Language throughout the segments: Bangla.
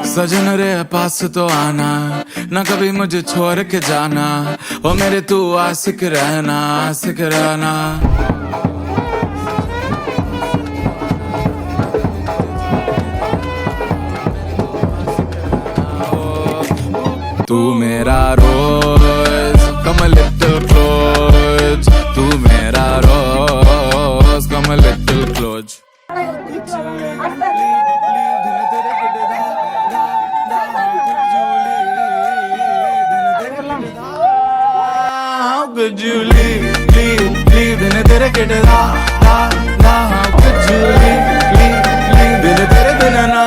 सजन रे पास तो आना, ना कभी मुझे छोड़ के जाना, ओ मेरे तू आशिक रहना, आशिक रहना। तू मेरा रोज come a little close, तू मेरा रोज come a little close। How could you leave दिन तेरे किटे दा how could you leave दिन तेरे बिना ना।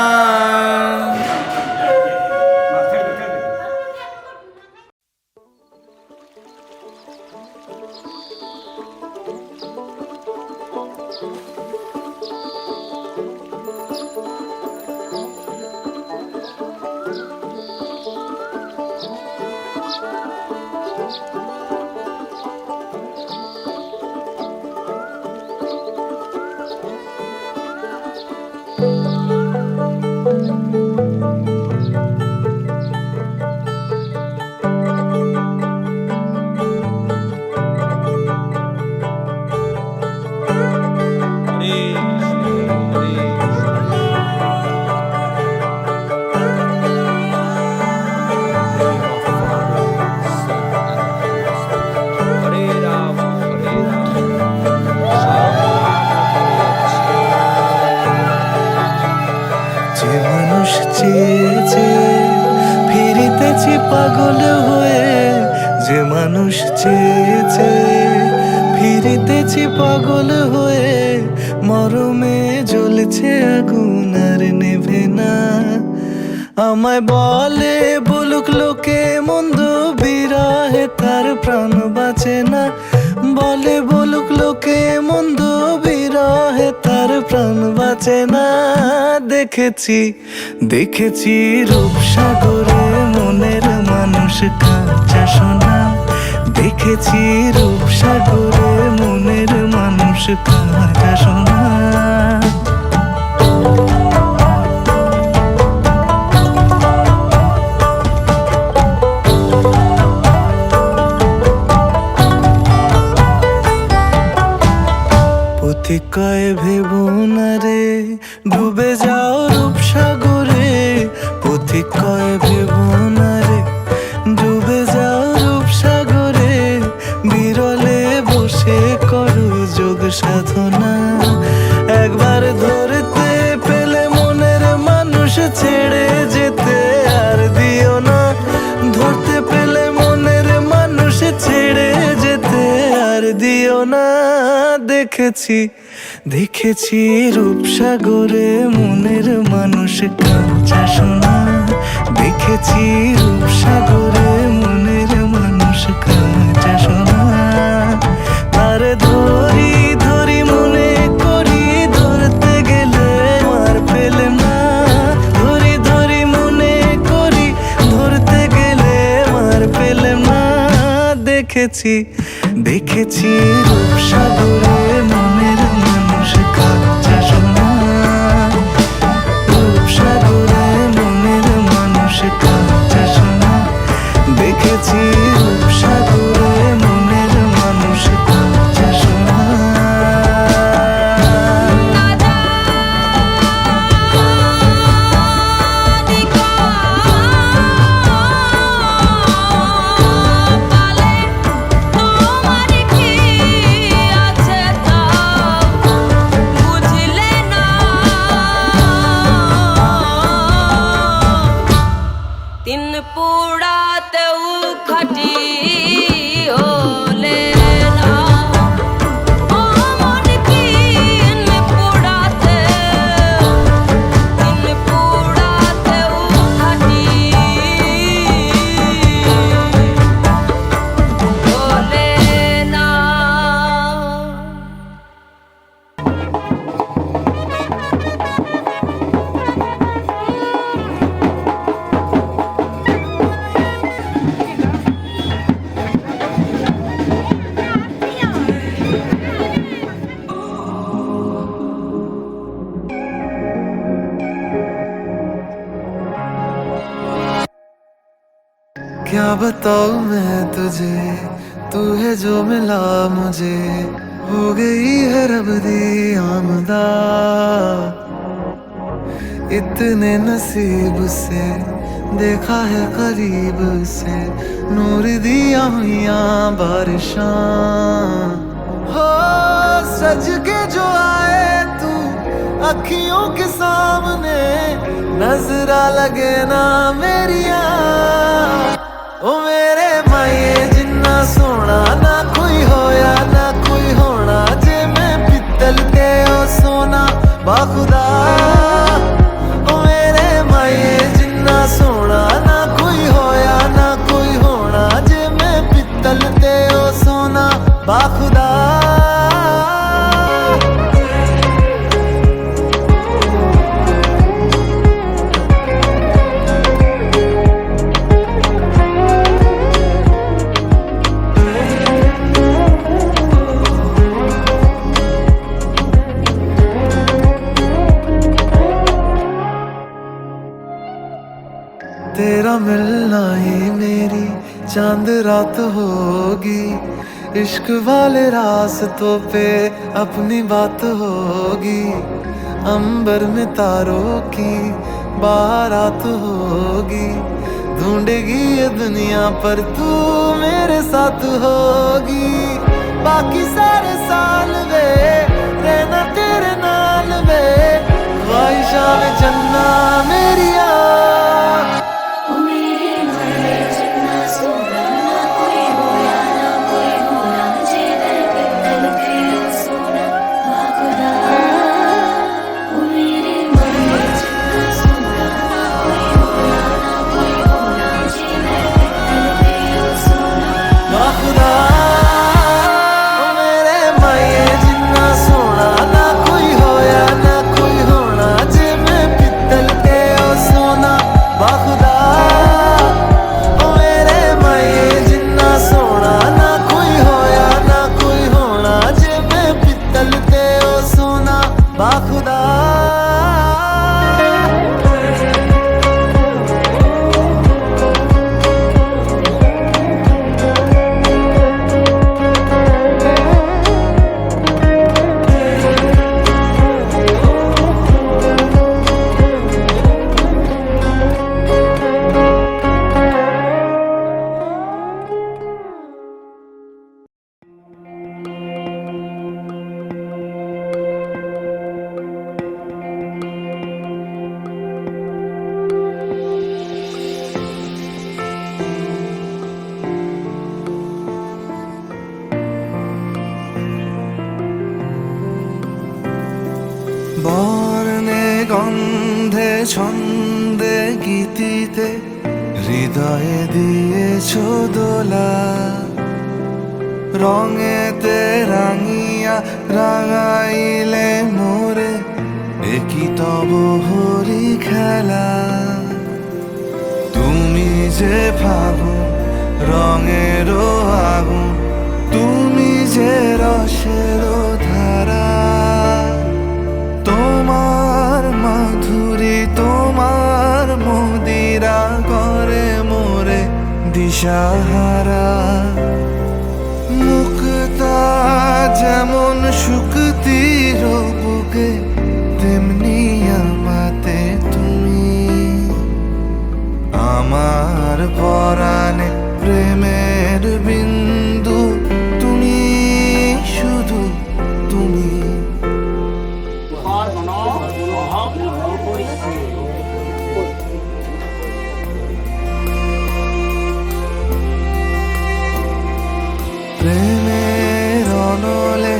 ফিরিতেছি পাগল হয়ে, যে মানুষ চেয়েছে ফিরিতেছি পাগল হয়ে, মরমে জ্বলছে আগুন আর নেভে না। আমায় বলে বলুক লোকে মন্দ, বিরহে তার প্রাণ বাঁচে না। বলে বলুক লোকে মন্দ, বিরহে তার প্রাণ বাঁচে না। দেখেছি রূপসাগরে মনের মানুষ কাঁচা সোনা। দেখেছি রূপসাগরে মনের মানুষ কাঁচা সোনা। কয় ভেবো না রে ডুবে যাও রূপসাগরে, পথিক কয় ভেবো না রে ডুবে যাও রূপসাগরে। বিরলে বসে করো যোগ সাধনা, একবার ধরতে পেলে মনের মানুষ ছেড়ে যেতে আর দিও না। ধরতে পেলে মনের মানুষ ছেড়ে যেতে আর দিও না। দেখেছি রূপসাগরে মনের মানুষ কাঁচা সোনা। দেখেছি রূপসাগরে মনের মানুষ কাঁচা সোনা। তার ধরি ধরি মনে করি, ধরতে গেলে আর পেলে না। ধরি ধরি মনে করি, ধরতে গেলে আর পেলে না। দেখেছি রূপসাগরে মনের মানুষ কাঁচা সোনা। রূপসাগরে মনের মানুষ কাঁচা সোনা। দেখেছি রূপসাগরে মনের মানুষ কাঁচা সোনা। আছে बताऊं मैं तुझे, तू है जो मिला मुझे, हो गई है रब दी आमदा। इतने नसीब से देखा है करीब से, नूर दिया हुइयां बारिशां। हो सज के जो आए तू अखियों के सामने, नजरा लगे ना मेरिया। ओ मेरे माये जिन्ना सोना ना कोई होया ना कोई होना, जे मैं पित्तल ते ओ सोना बाखुदा। ओ मेरे माये जिन्ना सोना ना कोई होया ना कोई होना, जे मैं पित्तल ते ओ सोना बाखुदा। तेरा मिलना ही मेरी चांद रात होगी, इश्क वाले रास्तों पे अपनी बात होगी। अंबर में तारों की बारात होगी, ढूंढेगी ये दुनिया पर तू मेरे साथ होगी। बाकी सारे साल वे रहना तेरे नाल वे, ख्वाहिशां में जन्ना मेरिया। বর্ণে গন্ধে ছন্দে গীতিতে হৃদয়ে দিয়েছ দোলা, রঙেতে রাঙিয়া রাঙাইলে মোরে একই তব হরি খেলা। তুমি যে ফাগুন রঙেরও আগুন, তুমি যে রসেরও ধারা, তোমার মাধুরী তোমার মদিরা করে মোরে দিশাহারা। মুক্তা যেমন শুকতির বুকে, তেমনি আমাতে তুমি। আমার পরাণে প্রেমের বিন্দু তুমি, শুধু তুমি। প্রেমের অনলে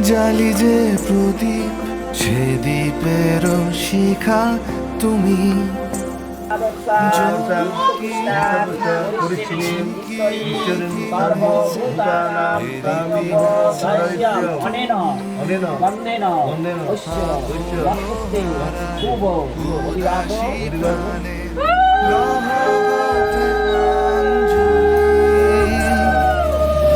জালি যে প্রদীপ, সে দ্বীপের শিখা তুমি।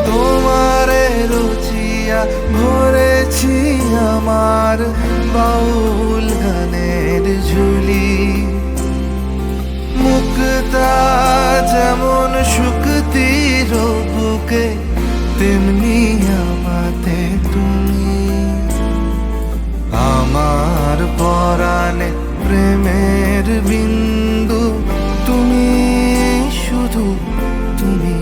তোমারে রুচিয়া ভরেছি আমার বাউল গানের ঝুলি। মুক্ত মুক্তা যেমন শুকতির বুকে, তেমনি আমাতে তুমি। আমার পরাণে প্রেমের বিন্দু তুমি, শুধু তুমি।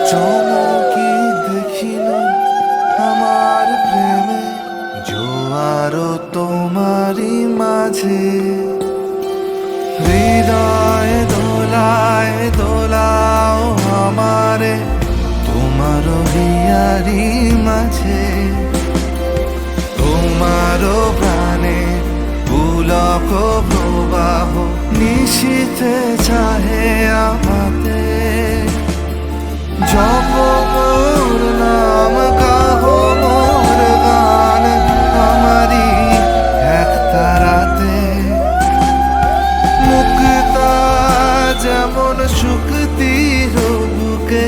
চমকি দেখিল আমার প্রেমে জোয়ারও তোমারই মাঝে, হৃদয় দোলায় দোলাও আমারে তোমারও হিয়ারি মাঝে। তোমারও প্রাণে পুলক প্রবাহ নিশীথে চাহে আমাতে। জপ মোর নাম গাহো মোর গান আমারি এক তারাতে। মুক্তা যেমন শুকতির বুকে,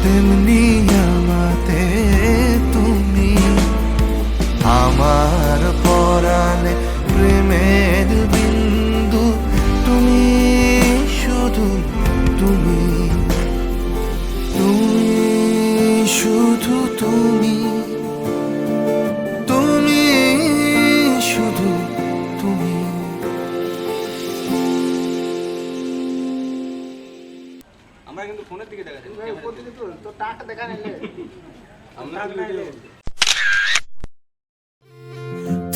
তেমনি আমাতে তুমি। আমার পরাণে প্রেমের বিন্দু তুমি, শুধু তুমি। তুমি শুধু তুমি, তুমি শুধু তুমি। আমরা কিন্তু ফোনের দিকে দেখাচ্ছি তো টাকা দেখা নিলে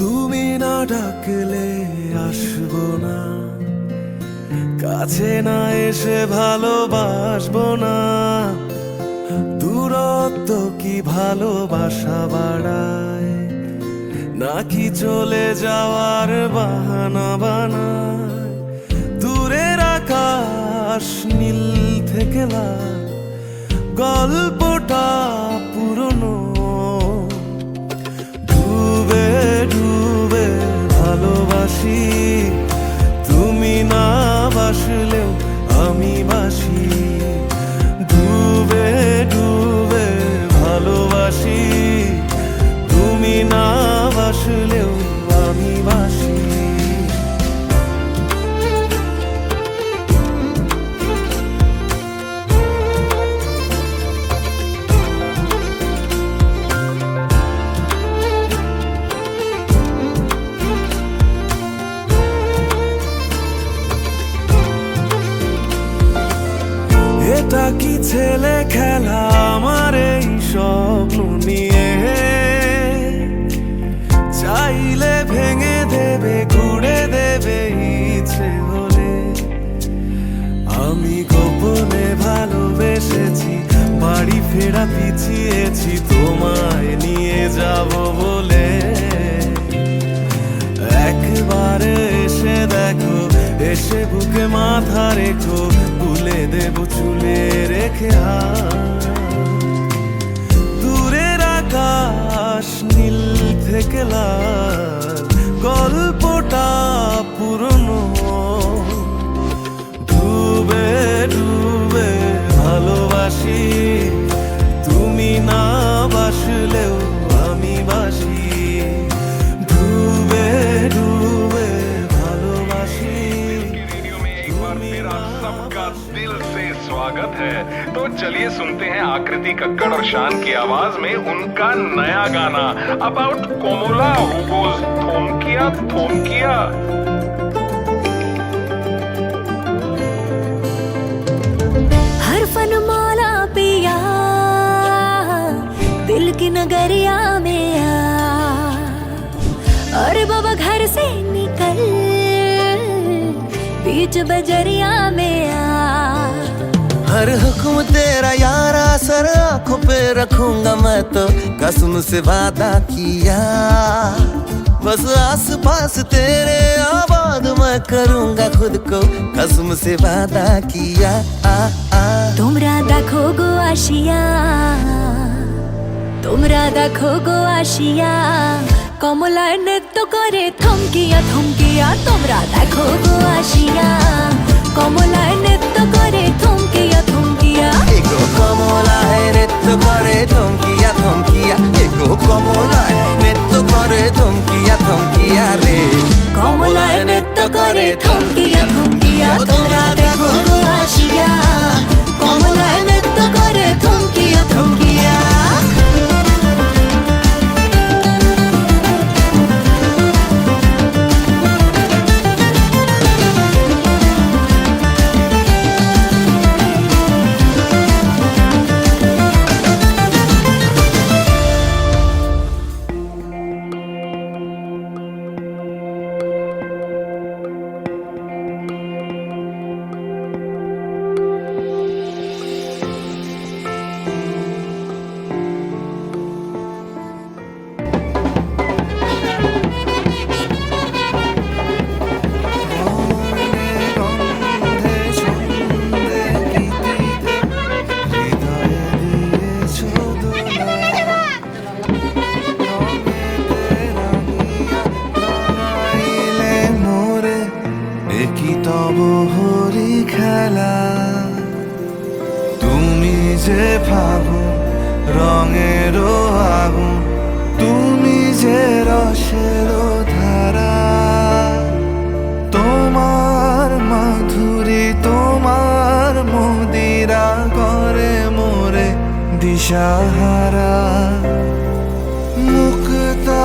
তুমি না ডাকলে আসবো না, কাছে না এসে ভালোবাসবো না। দূরত্ব কি ভালোবাসা বাড়ায়, নাকি চলে যাওয়ার বাহানা বানায়? দূরের আকাশ নীল থেকে লাল, গল্পটা পুরনো। ডুবে ডুবে ভালোবাসি, তুমি না বাসলেও আমি বাসি। ডুবে ডুবে ভালোবাসি, তুমি না বাসলেও আমি বাসি। এটা কি ছেলে খেলা আমার এই স্বপ্ন নিয়ে? চাইলে ভেঙে দেবে গুড়ে দেবে ইচ্ছে হলে। আমি গোপনে ভালোবেসেছি, বাড়ি ফেরা পিছিয়েছি তোমায় নিয়ে যাব বলে। একবারে এসে দেখো, এসে বুকে মাথা রেখো, তুলে দেব চুলে রেখে হাত। দূরের আকাশ নীল থেকে লাল, গল্পটা পুরনো। ডুবে ডুবে ভালোবাসি, তুমি না বাসলেও আমি বাসি। ডুবে ডুবে ভালোবাসি, दिल से स्वागत है। तो चलिए सुनते हैं आकृति कक्कड़ और शान की आवाज में उनका नया गाना अबाउट कोमोला हु गोज थोमकिया थोमकिया। हर फन मौला पिया, दिल की नगरिया में आ। अरे बाबा घर से निकल, बीच बजरिया में आ। हर हुक्म तेरा यारा, सर आंखों पे रखूंगा मैं तो कसम से वादा किया। बस आस पास तेरे आबाद मैं करूंगा खुद को, कसम से वादा किया। তোমরা দেখো গো আসিয়া, তোমরা দেখো গো আসিয়া, কমলার নৃত্য করে থমকিয়া থমকিয়া। তোমরা দেখো গো আসিয়া, কমলার নৃত্য করে থমকিয়া থমকিয়া। কমলা নৃত্য করে করে ধমকিয়া ধমকিয়া এগো কমলায় নৃত্য করে ধমকিয়া ধমকিয়া রে কমলায় নৃত্য করে থমকিয়া থমকিয়া তোমরা দেখো গো আসিয়া কমলায় নৃত্য করে থমকিয়া থমকিয়া তুমি যে ফাগুন রঙেরও আগুন তুমি যে রসেরও ধারা তোমার মাধুরী তোমার মদিরা করে মোরে দিশাহারা মুক্তা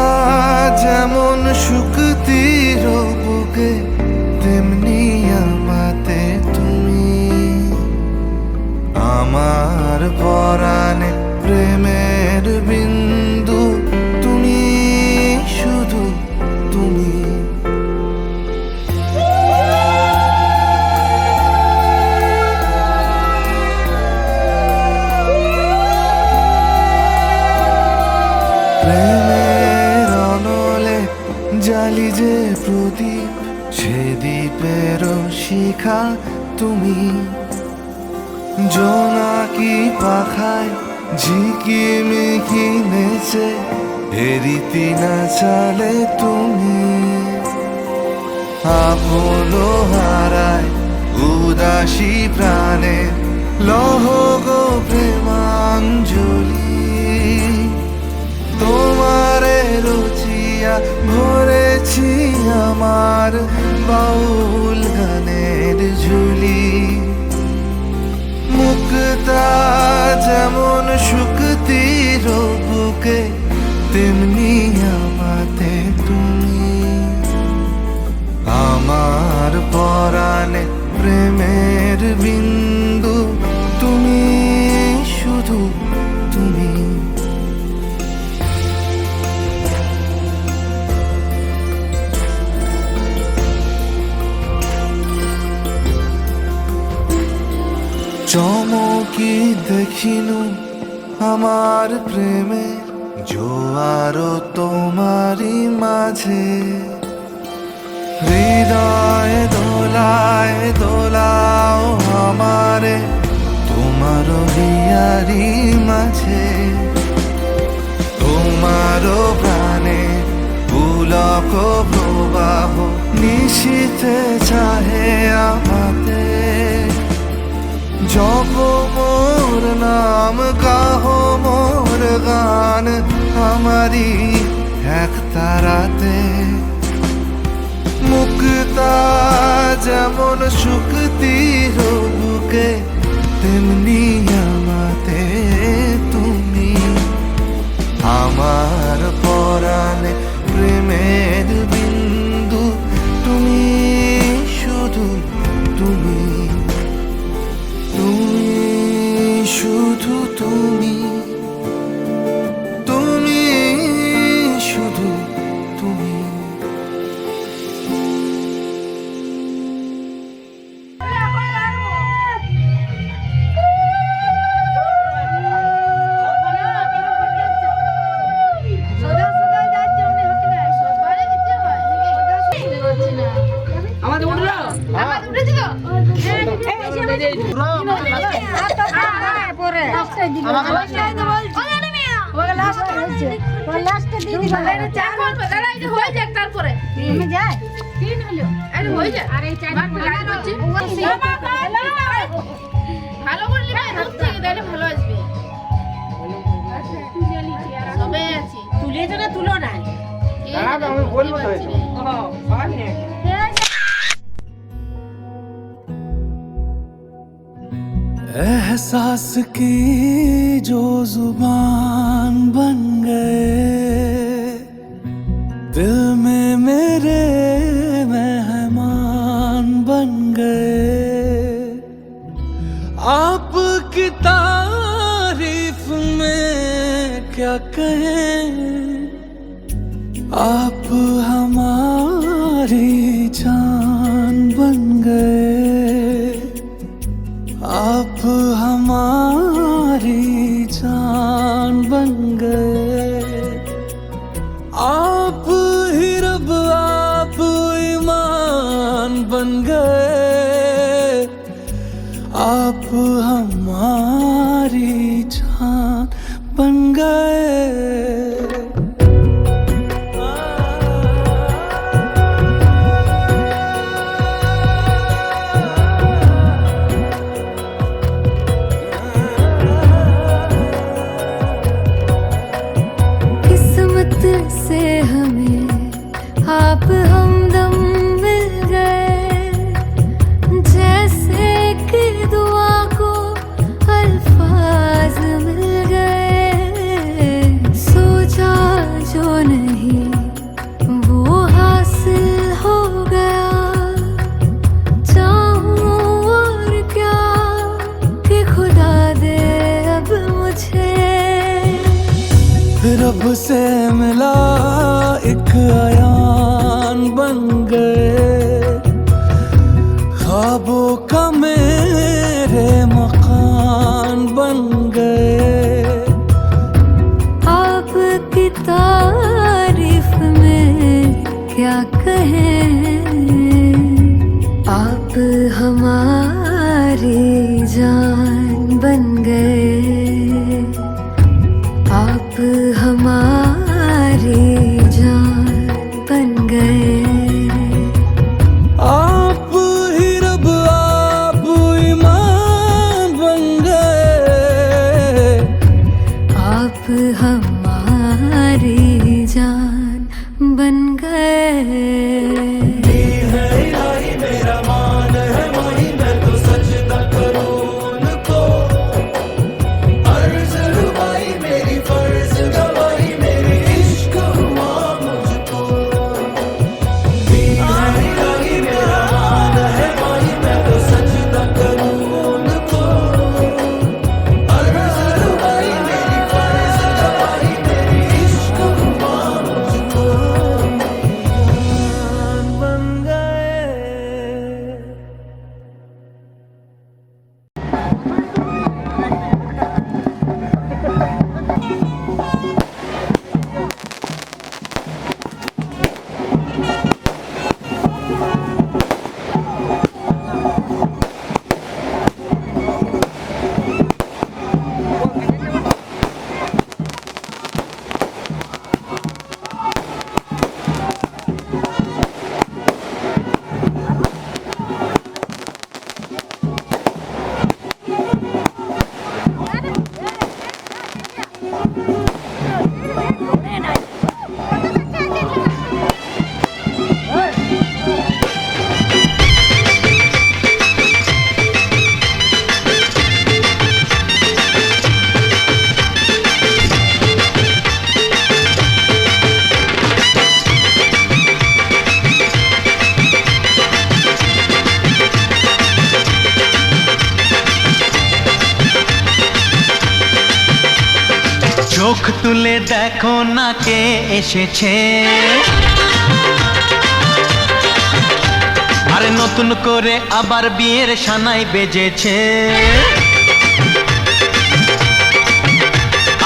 যেমন শুকতির বুকে তেমনি আমাতে তুমি আমার পরাণে প্রেমের বিন্দু তুমি শুধু তুমি প্রেমের অনলে জালি যে প্রদীপ সে দ্বীপের শিখা তুমি জোনাকি পাখায় ঝিকিমিকি নেচে এরিতি না চালে তুমি আপনো হারায় উদাসী প্রাণে লহ গো প্রেমাঞ্জলি তোমারে রুচিয়া ভরেছি আমার বাউল গানের ঝুলি মুক্তা যেমন শুকতির বুকে তেমনি আমাতে তুমি আমার পরাণে প্রেমের বিন্দু তুমি শুধু তুমি চমকি দেখিনু আমার প্রেমে জোয়ার তোমারি মাঝে হৃদয় দোলায় দোলাও আমারে তোমার হিয়ারি মাঝে তোমার প্রাণে পুলক প্রবাহ নিশীথে চাহে আমাতে জপ মোর নাম গাহ মোর গান আমারি এক তারাতে মুক্তা যেমন শুকতির বুকে তেমনি আমাতে তুমি আমার পরাণে প্রেমের বিন্দু তুমি শুধু তুমি তুমি শুধু তুমি তুমি শুধু তুমি আমাদের উঠলো আমাদের উঠেছিল ভালো করলি ভালো আসবে তুলেছো না তুলো নাই? দাঁড়াও, আমি বলবো তো হয়তো। ও, সব নিয়ে। एहसास की जो जुबान बन गए, दिल में मेरे मेहमान बन गए। आपकी तारीफ में क्या कहें, आप हमारी जान बन गए, आप हमारी जान बन गए। आप ही रब, आप ईमान बन गए, आप हमारी जान बन गए। से हमें आप हमदम मिल गए, जैसे कि दुआ को अल्फाज मिल गए। सोचा जो नहीं वो हासिल हो गया, चाहूं और क्या कि खुदा दे अब मुझे। रब से मिला एक अयान बन गए, ख्वाबों का मेरे मकान बन गए। आपकी तारीफ में क्या कहें, आप हमारी जान बन गए, आप हमारी जान बन गए। आप ही रब, आप ईमान बन गए, आप हमारी जान बन गए। मेरा मान है वही, मैं तो सजदा करूं उनको। अर्ज़ रुबाई मेरी, फर्ज गवाही मेरी, इश्क हुआ मुझको। इलाही मेरा मान है वही, मैं तो सजदा करूं उनको। अर्ज़ रुबाई मेरी, फर्ज गवाही मेरी, इश्क हुआ मुझको। बन गए। চোখ তুলে দেখো না কে এসেছে, আরে নতুন করে আবার বিয়ের সানাই বেজেছে।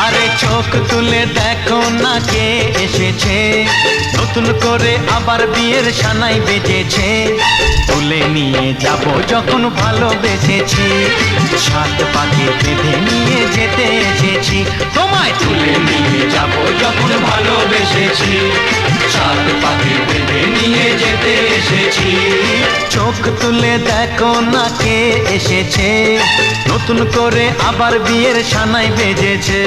আরে চোখ তুলে দেখো না কে এসেছে, নতুন করে আবার বিয়ের সানাই বেজেছে। তুলে নিয়ে যাব যখন ভালোবেসেছি, সাত পাকে বেঁধে নিয়ে যেতে এসেছি। তোমায় তুলে নিয়ে যাব যখন ভালোবেসেছি, সাত পাকে বেঁধে নিয়ে যেতে এসেছি। চোখ তুলে দেখো না কে এসেছে, নতুন করে আবার বিয়ের সানাই বেজেছে।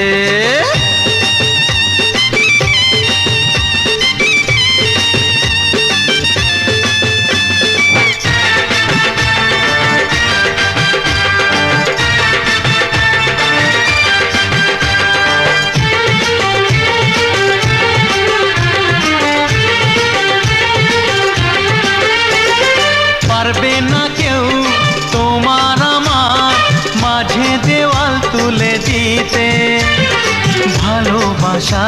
ভালোবাসা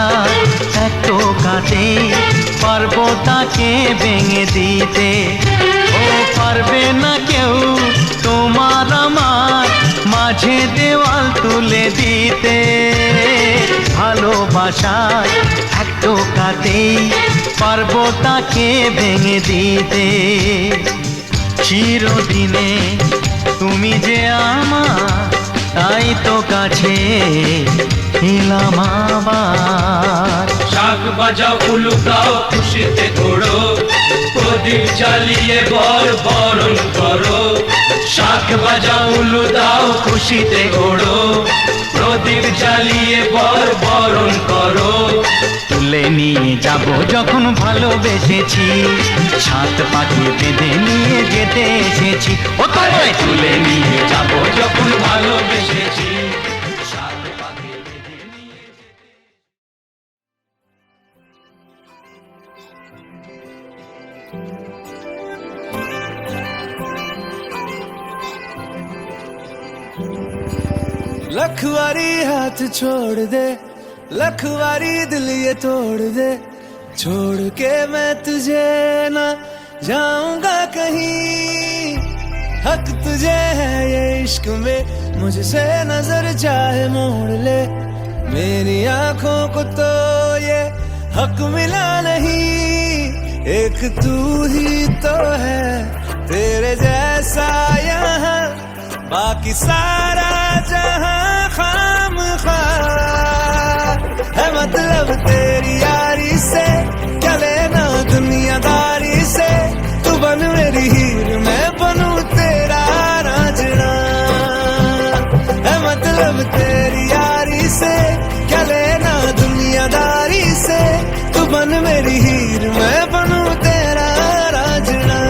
এক টোকাতে পারবো তাকে ভেঙে দিতে। ও পারবে না কেউ তোমার আমার মাঝে দেওয়াল তুলে দিতে। ভালোবাসা এক টোকাতেই পারবো তাকে ভেঙে দিতে। চিরদিনে তুমি যে আমার, তাই তো কাছে এলাম আবার। শাক বাজাও উলু গাও খুশিতে ওড়ো, প্রদীপ জ্বালিয়ে বরণ করো। শাক বাজাও উলু দাও খুশিতে ওড়ো, প্রদীপ জ্বালিয়ে বরণ করো। তুলে নিয়ে যাব যখন ভালোবেসেছি, সাত পাখি বেঁধে নিয়ে যেতে এসেছি। ও তোমায় তুলে নিয়ে যাব যখন ভালোবেসেছি, সাত পাখি বেঁধে নিয়ে যেতে। लखवारी हाथ छोड़ दे, लखवारी दिल ये तोड़ दे, छोड़ के मैं तुझे ना जाऊंगा कहीं। हक तुझे है ये इश्क में, मुझसे नजर चाहे मोड़ ले। मेरी आंखों को तो ये हक मिला नहीं, एक तू ही तो है तेरे जैसा यहाँ, बाकी सारा जहां खामखा है। मतलब तेरी यारी से क्या लेना दुनियादारी से, तू बन मेरी हीर मैं बनूं तेरा रांझना। है मतलब तेरी यारी से क्या लेना दुनियादारी से, तू बन मेरी हीर मैं बनूं तेरा रांझना।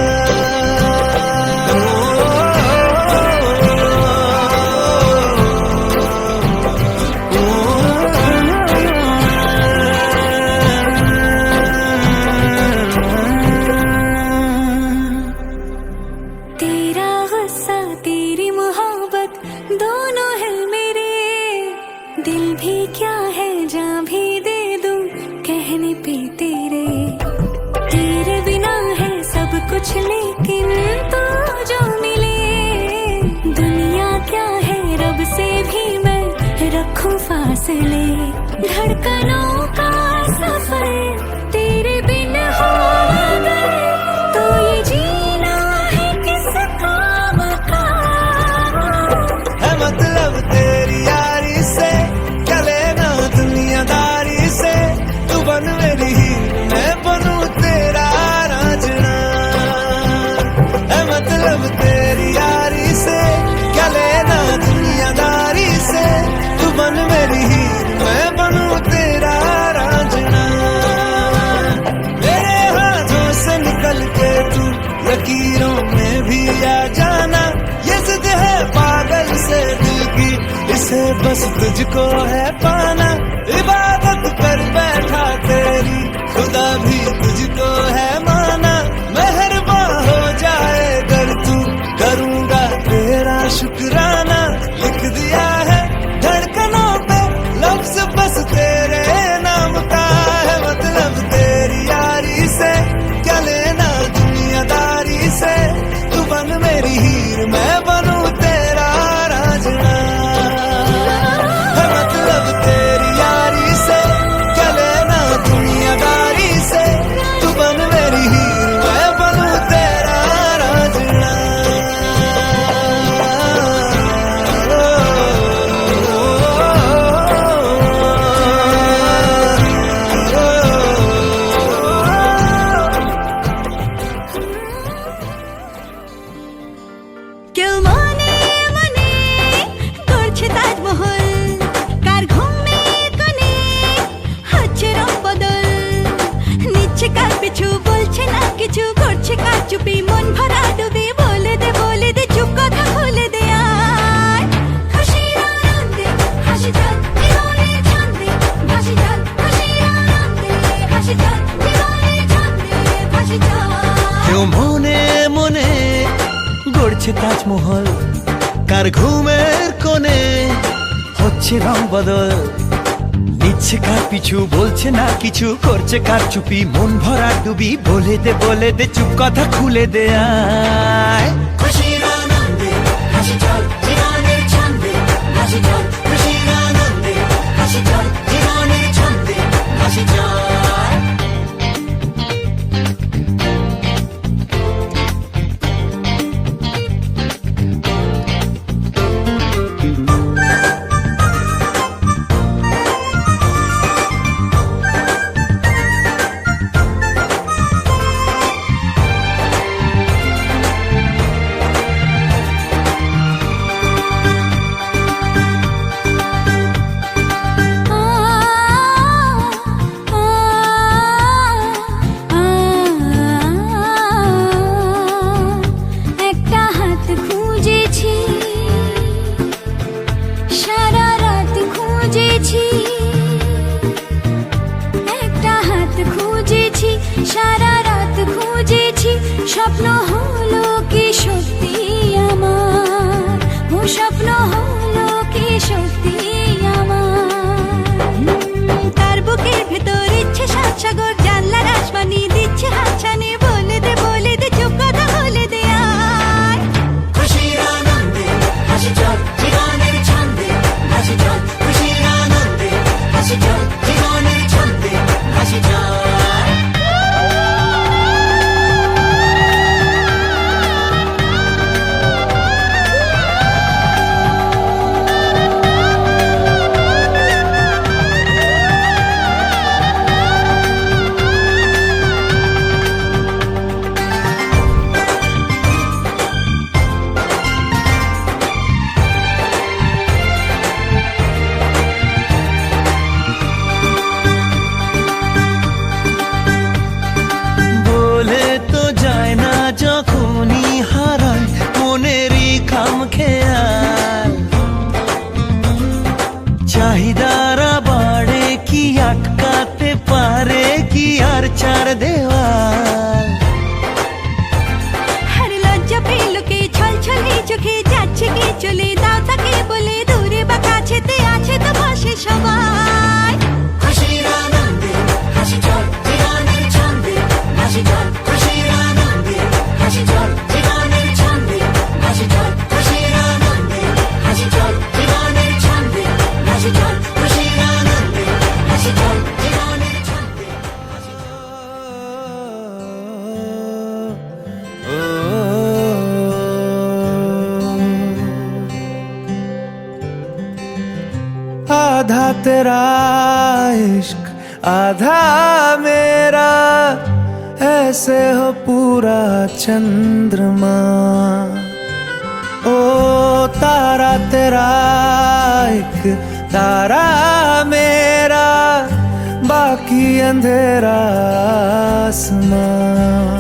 लेकिन तो जो मिले दुनिया क्या है, रब से भी मैं रखूं फासले। धड़कनों का सफर तेरे बिन हो अगर, तो ये जीना है किस काम का। है मतलब तेरी यारी से क्या लेना दुनियादारी से, तू बन मेरी हीर मैं बनूं तेरा रांझना। मतलब तेरी यारी से क्या लेना दुनियादारी से, तू बन मेरी हीर मैं बनूं तेरा रांझना। मेरे हाथों से निकल के तू लकीरों में भी आ जाना, ये जिद है पागल से दिल की, इसे बस तुझको है पाना। इबादत कर बैठा तेरी खुदा भी तुझको है माना, मेहरबान हो जाए अगर तू करूंगा तेरा शुक्राना। लिख दिया है धड़कनों पे लफ्ज बस तेरे नाम का, है मतलब तेरी यारी से क्या लेना दुनियादारी से, तू बन मेरी हीर मैं बनूं तेरा रांझना। है मतलब तेरी यारी से क्या लेना दुनियादारी से, तू बन मेरी हीर मैं बनूं तेरा रांझना। কেউ মনে মনে করছে তাজমহল, কার ঘুমের কোণে হচ্ছে রং বদল। নিচ্ছে কার পিছু বলছে না কিছু, করছে কার চুপি মন ভরা ডুবি। বলে দে চুপ কথা খুলে দে আর খুশির আনন্দে হাসি যাক জীবনের ছন্দে ভাসি যাক। খুশির আনন্দে হাসি যাক জীবনের ছন্দে ভাসি যাক। কেউ মনে মনে গড়ছে তাজমহল, কার ঘুমের কোণে হচ্ছে রং বদল। নিচ্ছে কার পিছু, বলছে না কিছু, করছে কার চুপি, মন ভরা ডুবি, বলে দে চুপ কথা খুলে দে আয়। খুশির আনন্দে হাসি চল জীবনের ছন্দে হাসি চল, খুশির আনন্দে হাসি চল জীবনের ছন্দে হাসি চল। একটা হাত খুঁজেছি, সারা রাত খুঁজেছি, একটা হাত খুঁজেছি, সারা রাত খুঁজেছি, স্বপ্ন হলো কি সত্যি আমার, ও স্বপ্ন হলো কি সত্যি আমার। তার বুকের ভেতর ইচ্ছে সাত সাগর, জানলার আসমানি দিচ্ছে হাতছানি, বলে দে চুপ কথা বলে দে আয়। খুশির আনন্দে হাসি চল জীবনের ছন্দে হাসি চল, খুশির আনন্দে হাসি চল জীবনের ছন্দে হাসি চল। বলে তো যায় না যখনই হারায় মনেরই খাম খেয়াল, চাহিদারা বাড়ে কি আটকাতে পারে কি আর চার দেওয়াল। হর লজ্জা পেল কে ছল ছলে চোখে যাচ্ছে কি চলে, দাও তাকে বলে দূরে বা কাছেতে আছে তো পাশে সবাই। খুশির আনন্দে হাসি চল জীবনের ছন্দে হাসি চল, খুশির আনন্দে হাসি চল জীবনের ছন্দে হাসি চল, খুশির আনন্দে হাসি চল জীবনের ছন্দে হাসি চল, খুশির আনন্দে হাসি চল জীবনের ছন্দে হাসি চল। आधा तेरा इश्क आधा मेरा, ऐसे हो पूरा चंद्रमा। ओ तारा तेरा एक तारा मेरा, बाकी अंधेरा आसमां।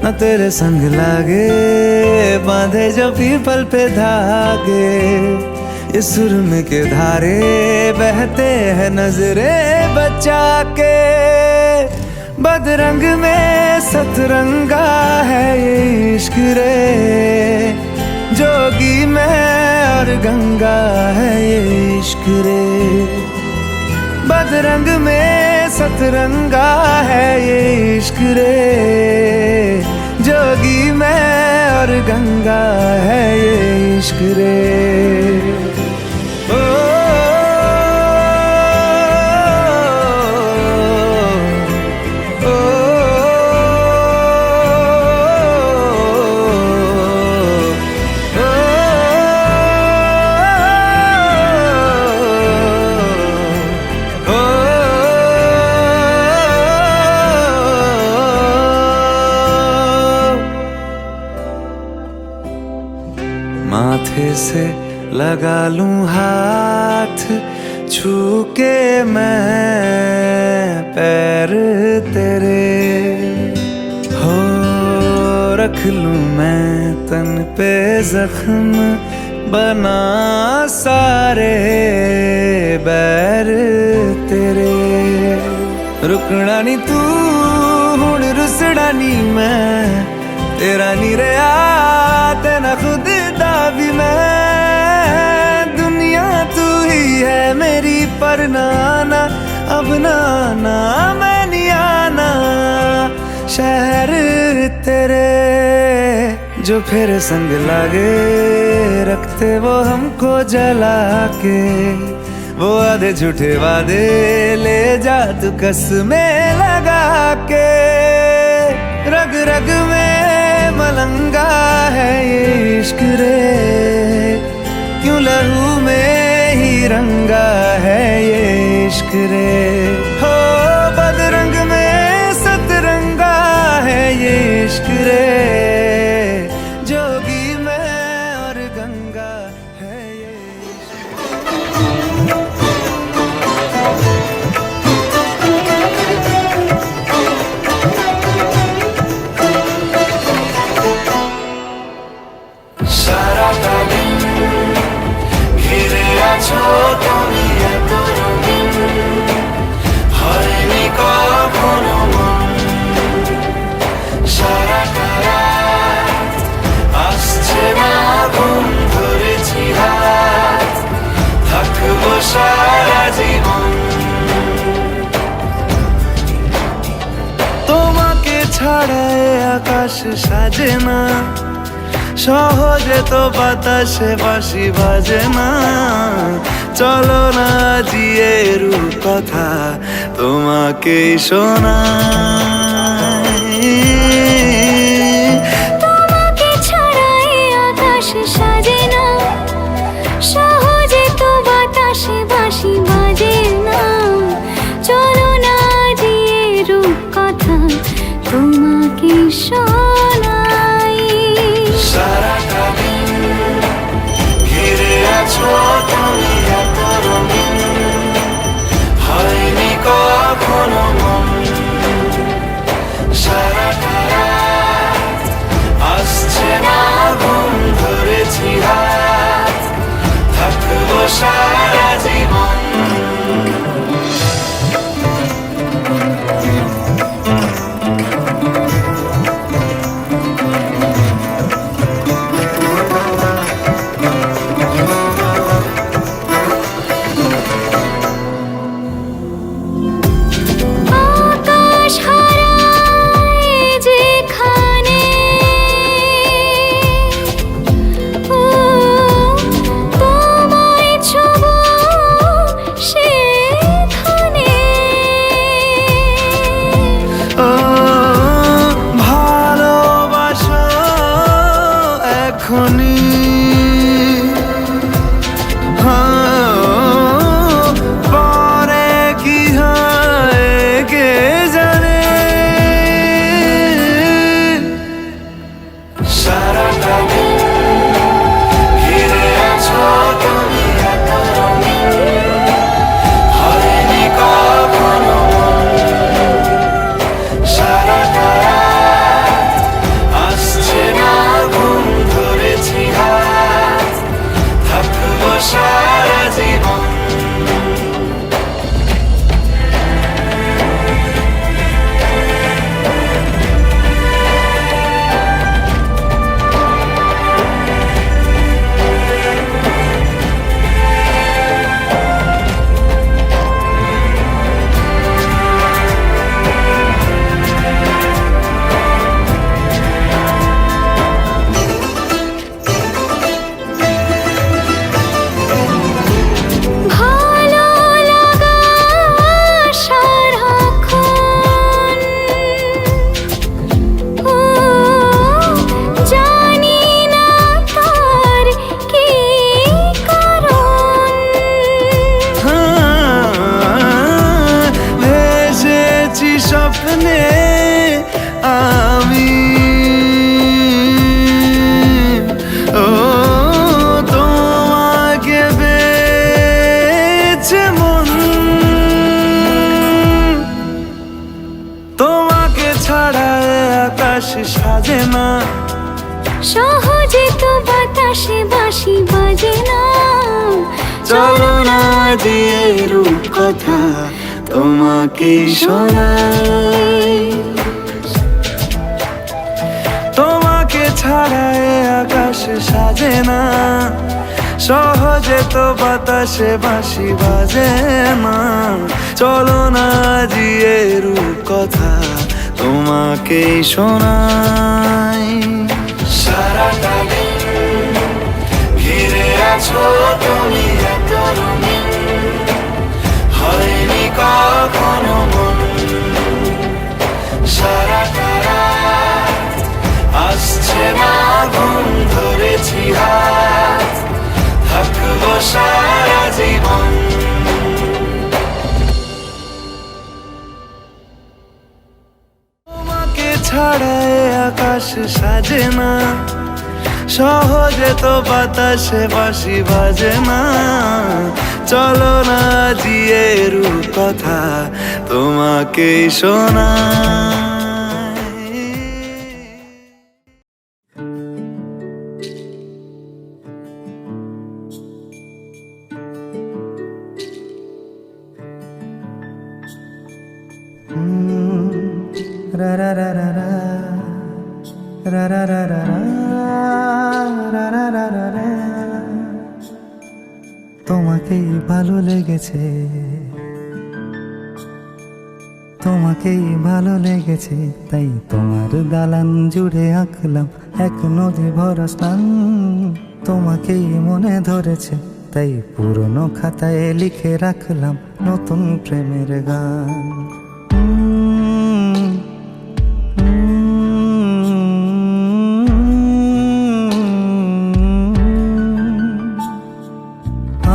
न तेरे संग लागे बांधे जो पीपल पे धागे, इस सुरम के धारे बहते हैं नजरे बचा के। बदरंग में सतरंगा है ये इश्क रे, जोगी में और गंगा है ये इश्क रे। बदरंग में सतरंगा है ये इश्क रे, जोगी में और गंगा है ये इश्क रे। माथे से लगा लूं हाथ, छू के मैं पैर तेरे, हो रख लूं मैं तन पे जख्म, बना सारे बैर तेरे। रुकना नी तू हुण रुसड़ा नी मैं, तेरा नी रहा ते ना खुद दा भी मैं। दुनिया तू ही है मेरी पर ना ना आना मैं नहीं आना शहर तेरे जो फिर संग लागे रखते वो हमको जला के वो आधे झूठे वादे ले जा तू कसमें लगा के रग रग में मलंगा है ये इश्क रे क्यों लहू में ही रंगा है ये इश्क रे हो बदरंग में सतरंगा है ये इश्क रे जोगी मैं और गंगा है ये সারাটা দিন ঘিরে আছো তুমি এত রঙিন হয়নি কখনো মন সারাটা রাত আসছে না ঘুম ধরেছি হাত থাকবো সারা জীবন তোমাকে ছাড়া এ আকাশ সাজে না সহজে তো বাতাসে বাঁশি বাজে না চলো না জিয়ে রূপ কথা তোমাকে শোনাই তোমাকে ছাড়া এই আকাশ সাজে না সহজে তো বাতাসে বাঁশি বাজে না চলো না দিয়ে রূপ কথা তোমাকে শোনাই সারাটা দিন ঘিরে আছো তুমি এত রঙিন হয়নি কখনো মন সারাটা রাত আসছে না ঘুম ধরেছি হাত থাকবো সারা জীবন আকাশ হারায় যেখানে ও তোমায় ছোঁবো সেখানে ও ভালোবাসো এখনই পরে কি হয় কে জানে সারাটা দিন ঘিরে আছো তুমি এত রঙিন হয়নি কখনো মন সারাটা রাত আসছে না ঘুম ধরেছি হাত থাকবো সারা জীবন ভালো লাগা সারাক্ষণ ও জানি না তার কি কারণ ভেসেছি স্বপ্নে আমি ও তোমাকে বেছে মন তোমাকে ছাড়া এ আকাশ সাজে না সহজে তো বাতাসে বাঁশি বাজে না চলো না দিয়ে রূপ কথা তোমাকে শোনাই তোমাকে ছাড়া এ আকাশ সাজে না সহজে তো বাতাসে বাঁশি বাজে না, চলো না জিয়ে রূপকথা তোমাকেই শোনাই। সারাটা দিন ঘিরে আছো তুমি এত রঙিন, হয়নি কখনো মন। সারাটা রাত আসছে না ঘুম, ধরেছি হাত, থাকবো সারা জীবন। তোমাকে ছাড়া এ আকাশ সাজে না, সহজে তো বাতাসে বাঁশি বাজে না, চলো না জিয়ে রূপকথা তোমাকেই শোনাই। রা রা রা রা রা রা রা রা রা রা রা রা রা রা। তোমাকেই ভালো লেগেছে, তোমাকেই ভালো লেগেছে, তাই তোমার দালান জুড়ে আঁকলাম এক নদী ভরা স্থান। তোমাকেই মনে ধরেছে, তাই পুরনো খাতায় লিখে রাখলাম নতুন প্রেমের গান।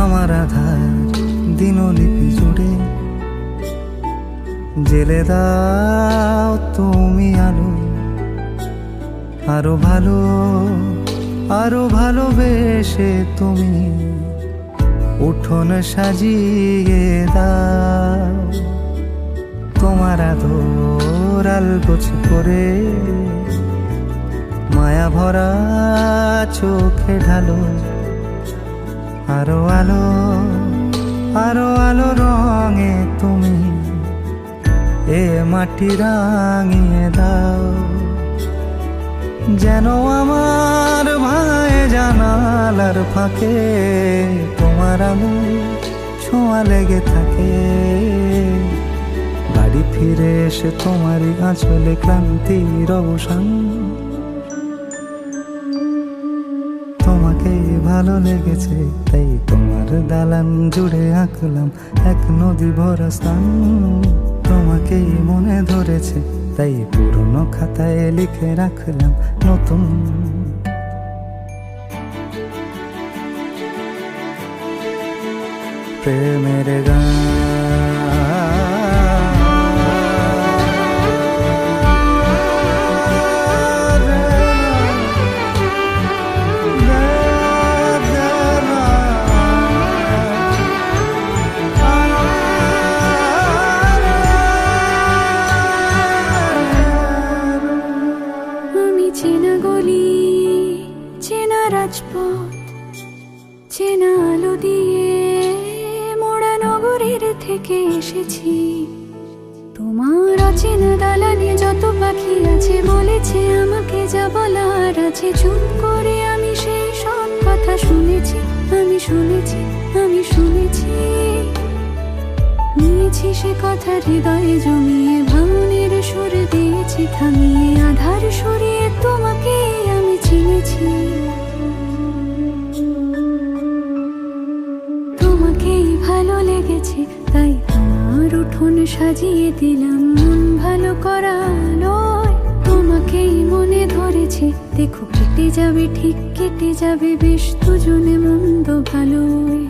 আমার আধার দিনলিপি জুড়ে জেলে দাও তুমি আলো, আরো ভালো আরো ভালোবেসে তুমি উঠোন সাজিয়ে দাও। তোমার আদর আলগোছ করে মায়া ভরা চোখে ঢালো, আরো আলো আরো আলো রঙে তুমি এ মাটি রাঙিয়ে দাও। যেন আমার ভাই জানালার ফাঁকে তোমার আলো ছোঁয়া লেগে থাকে। বাড়ি ফিরে এসে তোমারই আঁচলে ক্লান্তির অবসান। তোমাকেই ভালো লেগেছে, তাই তোমার দালান জুড়ে আঁকলাম এক নদী ভরা স্থান। তোমাকেই মনে ধরেছে, তাই পুরনো খাতায় লিখে রাখলাম নতুন প্রেমের গান। চেনা গলি, চেনা রাজপথ, চেনা আলো দিয়ে মোড়া নগরের থেকে এসেছি। তোমার অচেনা দালানে যত পাখি আছে বলেছে আমাকে যা বলার আছে। চুপ করে আমি সেই সব কথা শুনেছি, আমি শুনেছি, আমি শুনেছি। নিয়েছি সে কথা হৃদয়ে জমিয়ে, ভাঙনের সুর দিয়েছি থামিয়ে, আধার সরিয়ে তোমাকে আমি চিনেছি। তোমাকেই ভালো লেগেছে, তাই তোমার উঠোন সাজিয়ে দিলাম মন ভালো করা আলোয়। তোমাকেই মনে ধরেছে, দেখো কেটে যাবে, ঠিক কেটে যাবে বেশ দুজনে মন্দ ভালোই।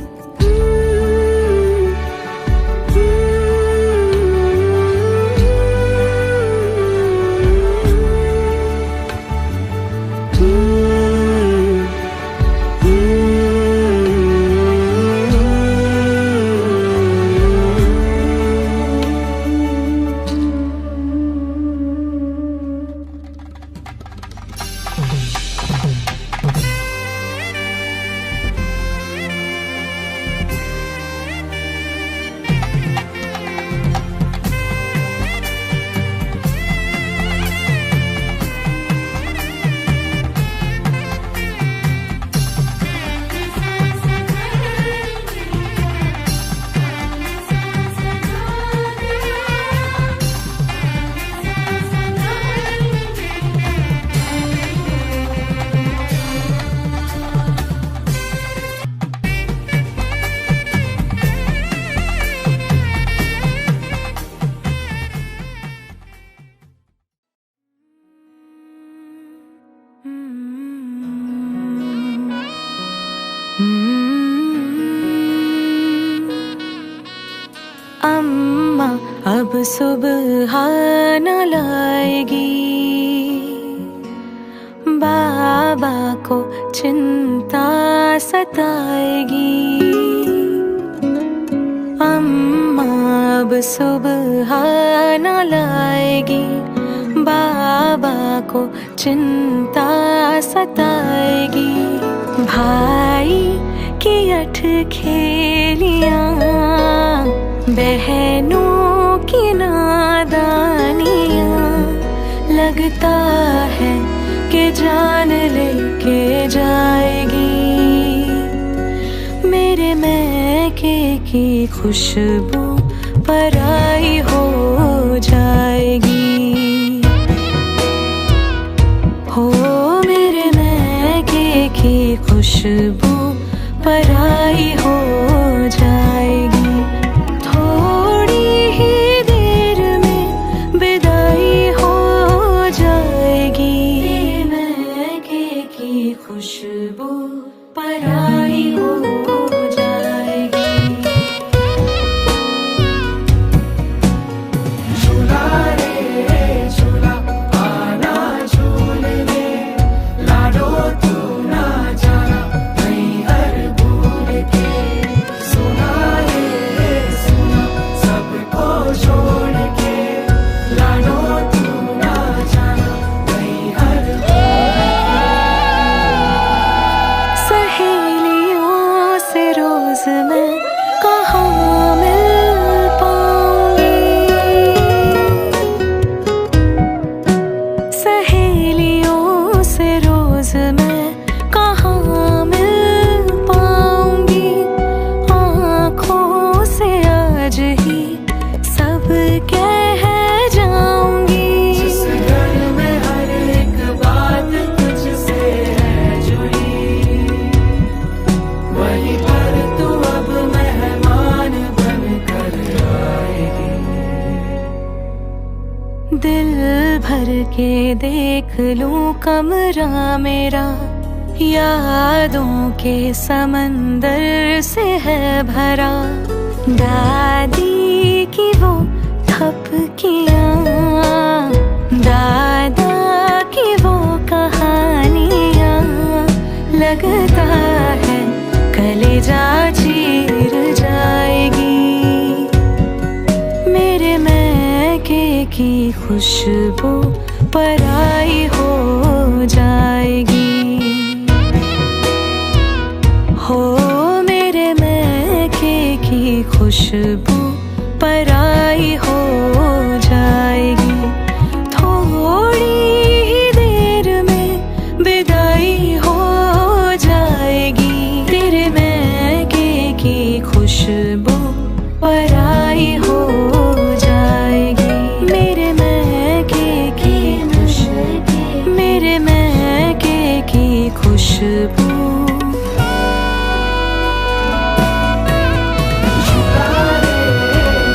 अब सुबह न लाएगी, बाबा को चिंता सताएगी। अम्मा अब सुबह न लाएगी, बाबा को चिंता सताएगी। भाई की अठ खेलियां, बहनों की नादानियां, लगता है कि जान लेके जाएगी। मेरे मैके की खुशबू पराई हो जाएगी। हो मेरे मैके की खुशबू पराई हो जाएगी। थोड़ी ही देर में विदाई हो जाएगी। मैके की खुशबू पराई हो जाएगी। झूला रे झूला आना झूलने, लाडो तू ना जाना नहीं हर भूल के। सुना रे सुना सबको छोड़ के, लाडो तू ना जाना नहीं हर सहेलियों से रोज मैं कहाँ मिल पाऊंगी। सहेलियों से रोज मैं कहाँ मिल पाऊंगी। आँखों से आज ही सब कह जाऊंगी। जिस घर में हर एक बात तुझसे है जुड़ी, वहीं पर तू अब मेहमान बनकर आएगी। दिल भर के देख लूं कमरा मेरा, यादों के समंदर से है भरा। दादी की वो थपकियां, दादा की वो कहानियां, लगता है कलेजा चीर जाएगी। मेरे मैके की खुशबू पराई हो जाएगी। हो मेरे मैके की खुशबू पराई हो जाएगी। थोड़ी ही देर में विदाई हो जाएगी। तेरे मैके की खुशबू पराई हो जाएगी। मेरे मैके की खुशबू, मेरे मैके की खुशबू। झूला रे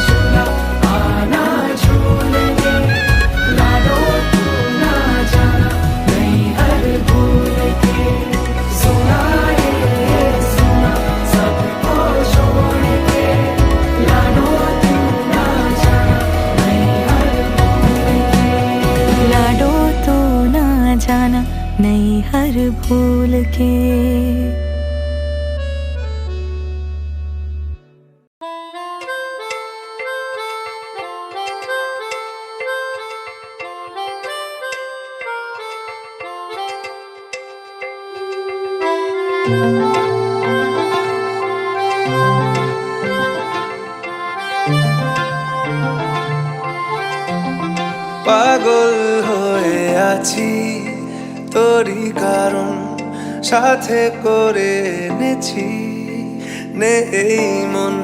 झूला आना झूलने, लाडो तू ना जाना नहीं हर भूल के। सुना रे सुना सबको छोड़ के, लाडो तू ना जाना नहीं हर भूल के। लाडो तो ना जाना नहीं हर भूल के। পাগল হয়ে আছি তোরই কারণ, সাথে করে এনেছি নে এই মন।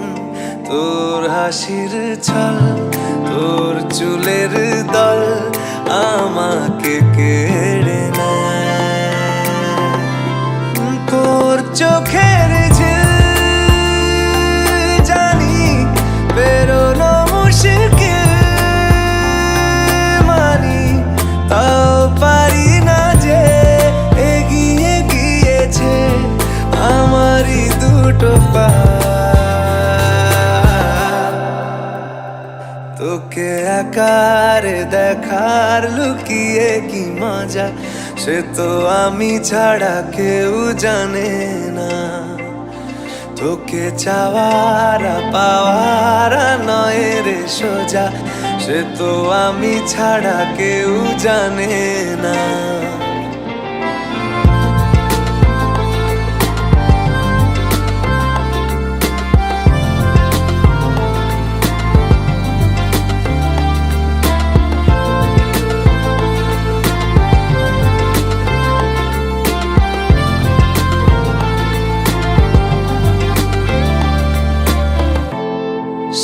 তোর হাসির ছল, তোর চুলের দল আমাকে কেড়ে নেয়। তোর চোখের ঝিল জানি বেরোনো মুশকিল, মানি তাও পারি না যে এগিয়ে গিয়েছে আমারই দুটো পা। তোকে একার দেখার লুকিয়ে কি মজা, সে তো আমি ছাড়া কেউ জানে না। তোকে চাওয়ারা পাওয়ারা নয় রে সোজা, সে তো আমি ছাড়া কেউ জানে না।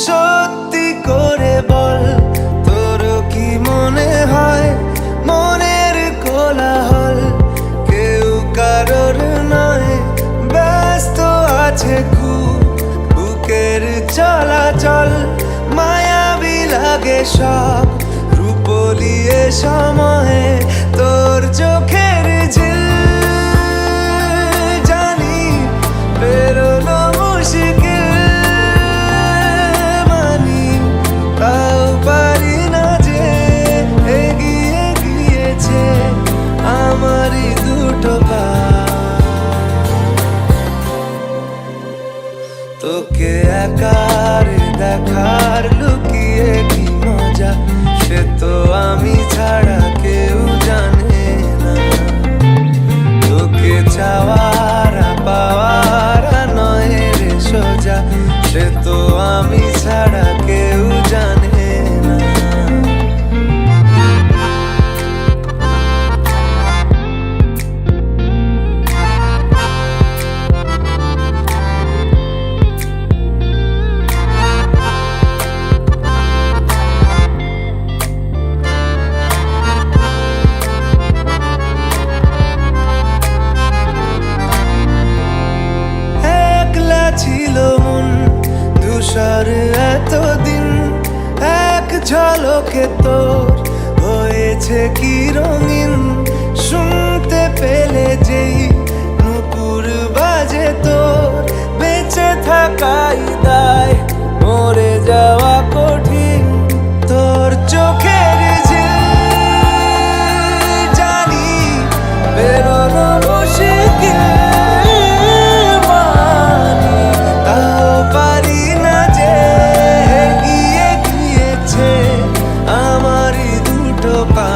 সত্যি করে বল, তোর কি মনে হয় মনের কোলাহল কেউ কারোর নয়, ব্যস্ত আছে খুব বুকের চলাচল, মায়াবী লাগে সব রূপলিয়ে সময়ে তোর চোখের ঝিল, জানি বেরোনো মুশকিল, তাও পারি না যে এগিয়ে গিয়েছে আমারই দুটো পা। তোকে একার দেখার লুকিয়ে কি মজা, সে তো আমি ছাড়া কেউ জানে না। তোকে চাওয়ারা পাওয়ারা নয় রে সোজা, সে তো আমি ছাড়া কেউ জানে না। একলা ছিল মন ধূসর এতদিন, এক ঝলকে তোর হয়েছে কি রঙিন, শুনতে পেলে যেই নুপুর বাজে তোর, বেঁচে থাকাই দায় মরে যাওয়া কঠিন, তোর চোখের ঝিল, জানি বেরোনো মুশকিল, মানি তাও পারি না যে এগিয়ে গিয়েছে আমারই দুটো পা।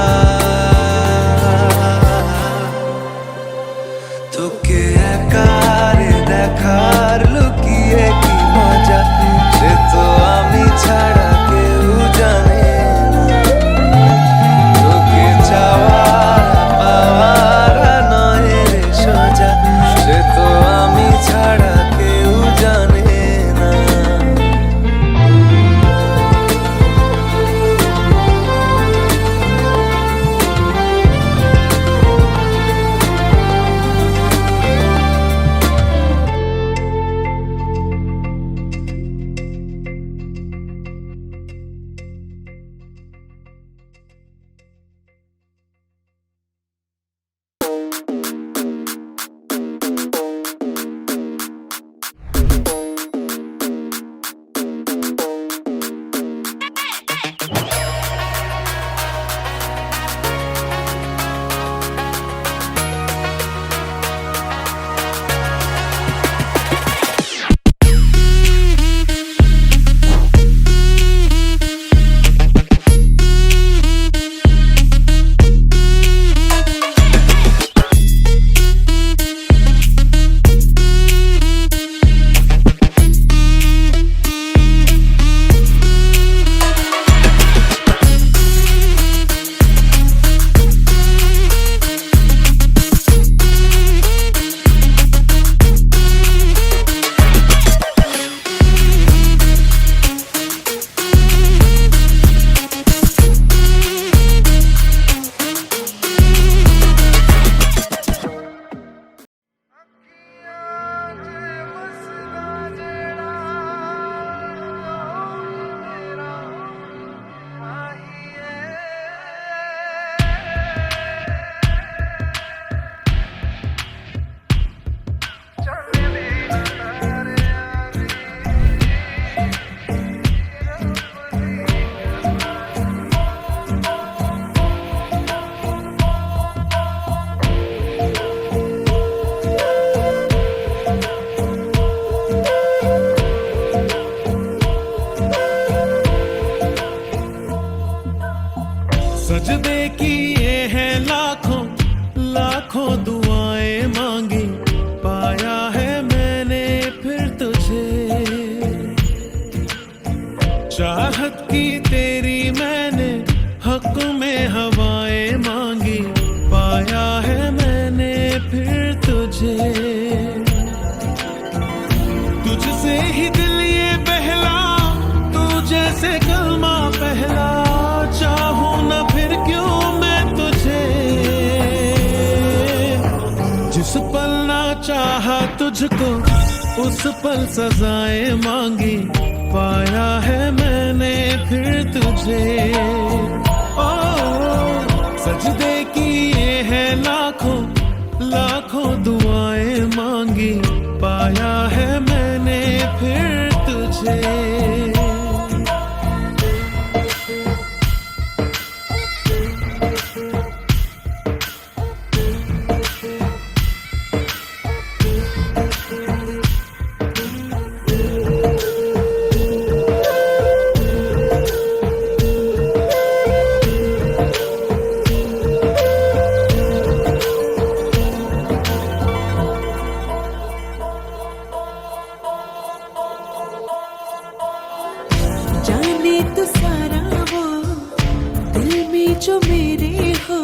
लाखों दुआएं मांगी, पाया है मैंने फिर तुझे। चाहत की तेरी मैंने हक में हवाएं मांगी, पाया है मैंने फिर तुझे। तुझसे ही दिल ये बहला, तू जैसे कलमा पहला, चाहूं न फिर क्यों मैं तुझे। जिस पल ना चाहा तुझको, उस पल सजाएं मांगी, पाया है मैंने फिर तुझे। ओ सजदे किए हैं लाखों लाखों दुआएं मांगी, पाया है मैंने फिर तुझे। जाने तो सारा वो दिल में जो मेरे हो,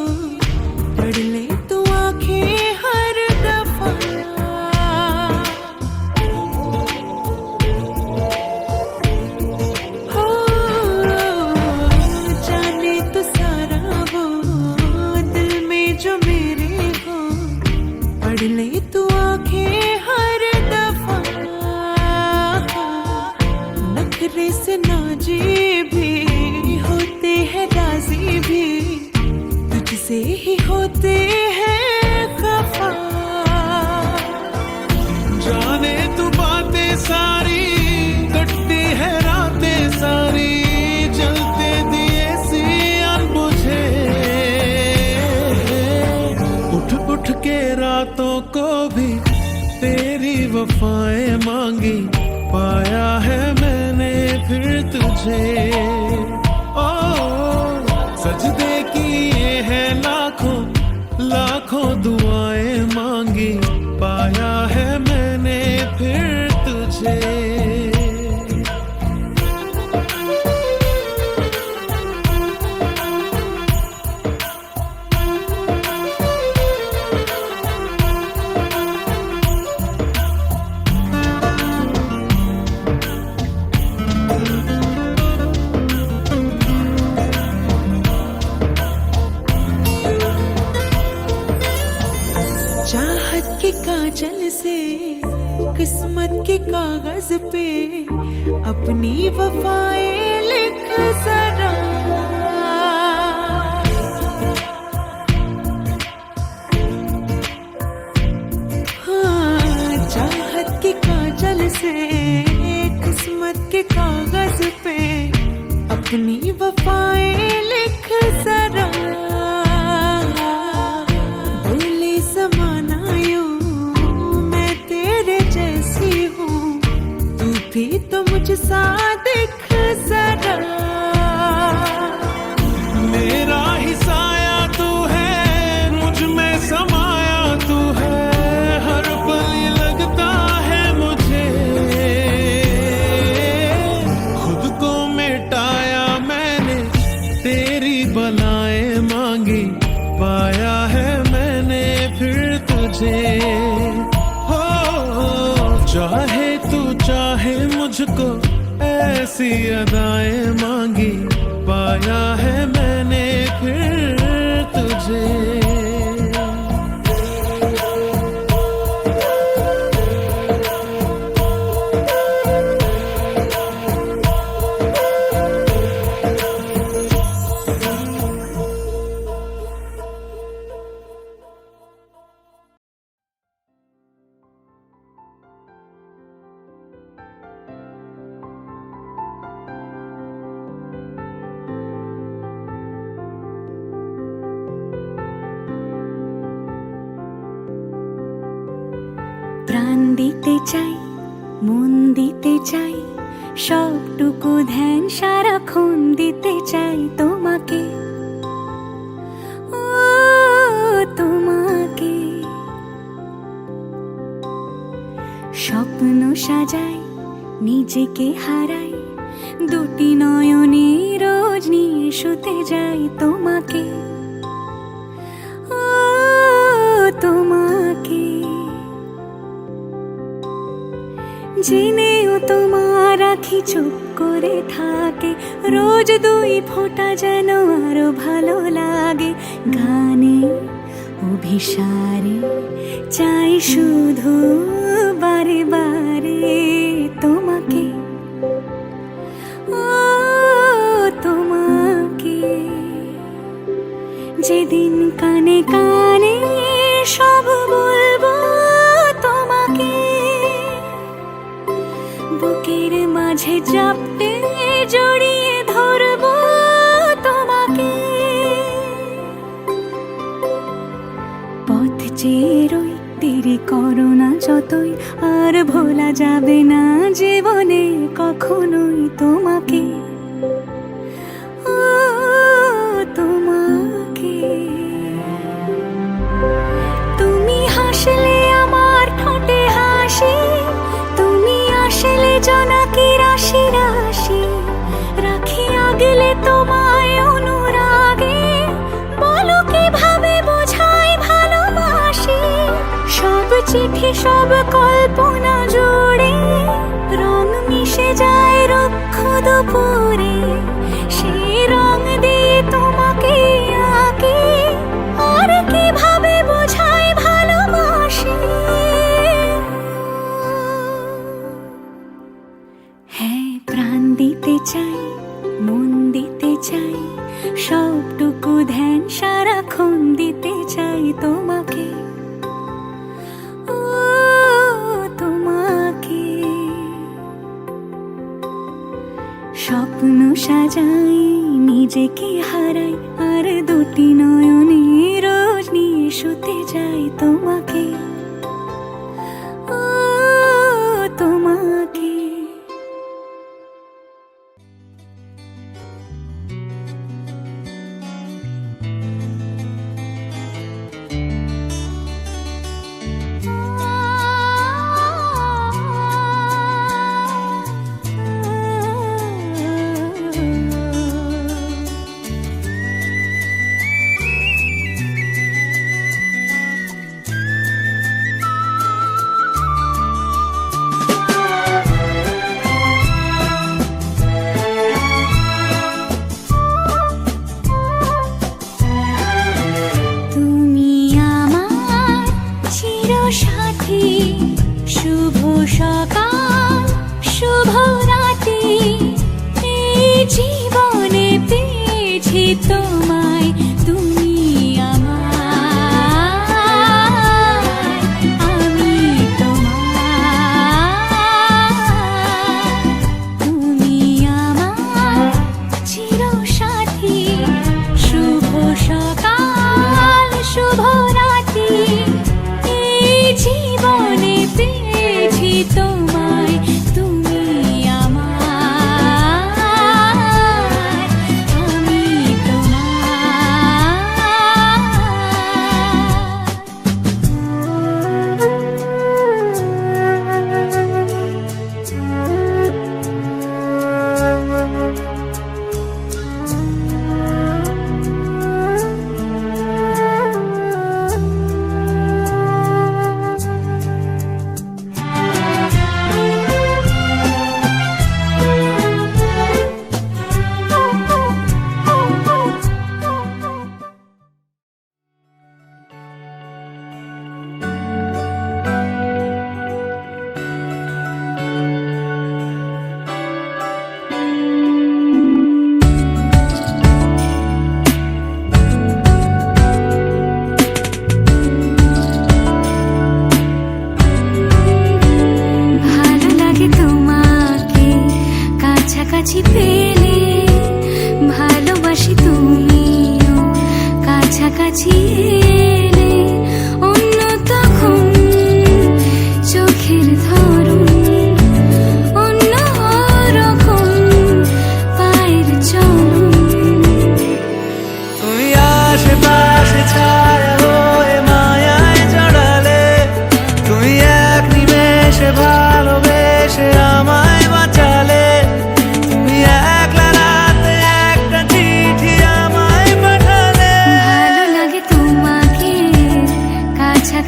पढ़ ले तो आंखें हर दफा। हो जाने तो सारा वो दिल में जो मेरे हो, पढ़ ले तो आंखें हर दफा। नखरे से नाजी भी होते हैं, राजी भी तुझसे ही होते हैं खफा। जाने तू बातें सारी, कटती है रातें सारी, जलते दिए सी अनबुझे। उठ उठ के रातों को भी तेरी वफाएं मांगी, पाया है मैंने फिर तुझे। ओ सजदे किए हैं लाखों लाखों दुआएं मांगी, पाया है मैंने फिर तुझे। चाहत के काजल से किस्मत के कागज पे अपनी वफाएं लिख जरा। हाँ चाहत के काजल से किस्मत के कागज पे अपनी वफाएं लिख जरा। भी तो मुझसा दिख जरा। मेरा ही साया तू है, मुझ में समाया तू है, हर पल ये लगता है मुझे। खुद को मिटाया मैंने, तेरी बलाएं मांगी, पाया है मैंने फिर तुझे। हो चाहे तू चाहे मुझको, ऐसी अदाएं मांगी, पाया है मैंने फिर तुझे। প্রাণ দিতে চাই, মন দিতে চাই, সবটুকু ধ্যান সারাক্ষণ দিতে চাই তোমাকে, ও তোমাকে। সাজাই নিজেকে হারাই দুটি নয়নে রোজ নিয়ে শুতে যাই তোমাকে ও তোমাকে জেনেও তোমার আখি চুপ করে থাকে রোজ দুই ফোঁটা যেন আরো ভালো লাগে গানে অভিসারে চাই শুধু বারে বারে তোমাকে ও তোমাকে যেদিন কানে কানে সব বলবো তোমাকে বুকের মাঝে চাপতে জড়িয়ে ধরবো তোমাকে পথ চেয়ে রই দেরি করো না যতই আর ভোলা যাবে না জীবনে কখনোই তোমাকে ও তোমাকে তুমি হাসলে আমার ঠোঁটে হাসি তুমি আসলে জোনাকি রাশি রাশি রাখি আগলে তোমায় অনুরাগে বলো কিভাবে বোঝাই ভালোবাসি সব চিঠি সব কল্পনা জুড়ে রং মিশে যায় রুক্ষ দুপুরে সেই রং দিয়ে তোমাকে আঁকি আর কিভাবে বোঝাই ভালোবাসি হ্যাঁ প্রাণ দিতে চাই মন দিতে চাই সবটুকু ধ্যান সারাক্ষণ দিতে চাই তোমাকে ও তোমাকে স্বপ্ন সাজাই নিজেকে হারাই আর দুটি নয়নে রোজ নিয়ে শুতে যাই তোমাকে ও তোমাকে শুভ সকাল শুভ রাতে এই জীবনে পেয়েছি তোমায় তুমি আমার আমি তোমার তুমি আমার চিরসাথী শুভ সকাল শুভ রাতে এই জীবনে পেয়েছি তোমায় তুমি আমার আমি তোমার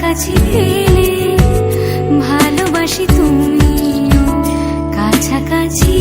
কাছাকাছি এলে ভালোবাসি তুমিও কাছাকাছি